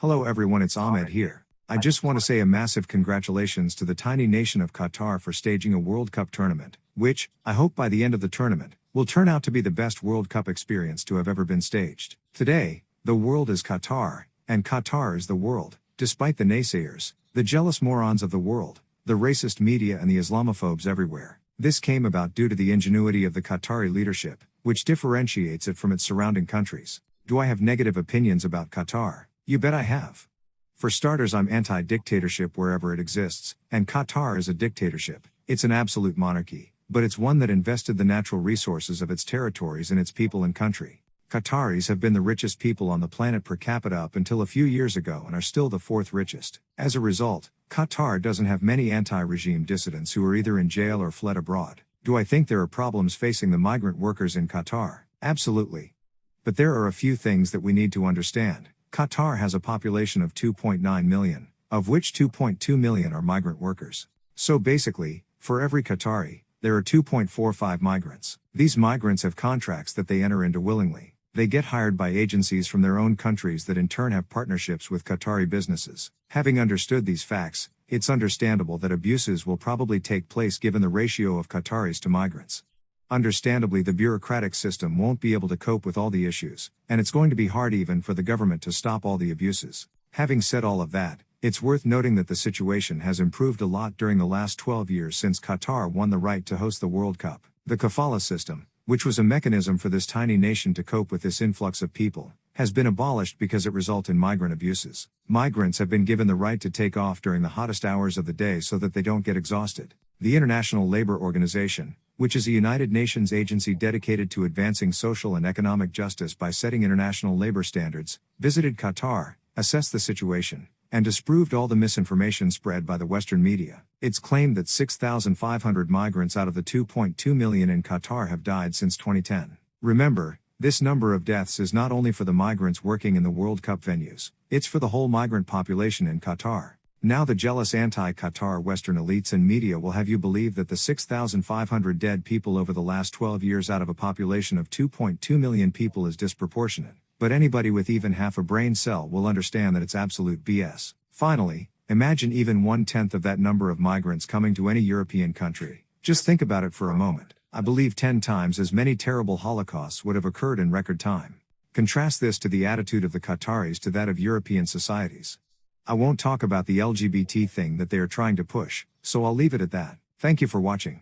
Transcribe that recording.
Hello everyone, it's Ahmed here. I just want to say a massive congratulations to the tiny nation of Qatar for staging a World Cup tournament, which, I hope by the end of the tournament, will turn out to be the best World Cup experience to have ever been staged. Today, the world is Qatar, and Qatar is the world, despite the naysayers, the jealous morons of the world, the racist media and the Islamophobes everywhere. This came about due to the ingenuity of the Qatari leadership, which differentiates it from its surrounding countries. Do I have negative opinions about Qatar? You bet I have. For starters, I'm anti-dictatorship wherever it exists, and Qatar is a dictatorship. It's an absolute monarchy, but it's one that invested the natural resources of its territories in its people and country. Qataris have been the richest people on the planet per capita up until a few years ago and are still the fourth richest. As a result, Qatar doesn't have many anti-regime dissidents who are either in jail or fled abroad. Do I think there are problems facing the migrant workers in Qatar? Absolutely. But there are a few things that we need to understand. Qatar has a population of 2.9 million, of which 2.2 million are migrant workers. So basically, for every Qatari, there are 2.45 migrants. These migrants have contracts that they enter into willingly. They get hired by agencies from their own countries that in turn have partnerships with Qatari businesses. Having understood these facts, it's understandable that abuses will probably take place given the ratio of Qataris to migrants. Understandably, the bureaucratic system won't be able to cope with all the issues, and it's going to be hard even for the government to stop all the abuses. Having said all of that, it's worth noting that the situation has improved a lot during the last 12 years since Qatar won the right to host the World Cup. The kafala system, which was a mechanism for this tiny nation to cope with this influx of people, has been abolished because it results in migrant abuses. Migrants have been given the right to take off during the hottest hours of the day so that they don't get exhausted. The International Labour Organization, which is a United Nations agency dedicated to advancing social and economic justice by setting international labor standards, visited Qatar, assessed the situation, and disproved all the misinformation spread by the Western media. It's claimed that 6,500 migrants out of the 2.2 million in Qatar have died since 2010. Remember, this number of deaths is not only for the migrants working in the World Cup venues, it's for the whole migrant population in Qatar. Now the jealous anti-Qatar Western elites and media will have you believe that the 6,500 dead people over the last 12 years out of a population of 2.2 million people is disproportionate. But anybody with even half a brain cell will understand that it's absolute BS. Finally, imagine even 1/10 of that number of migrants coming to any European country. Just think about it for a moment. I believe 10 times as many terrible holocausts would have occurred in record time. Contrast this to the attitude of the Qataris to that of European societies. I won't talk about the LGBT thing that they are trying to push, so I'll leave it at that. Thank you for watching.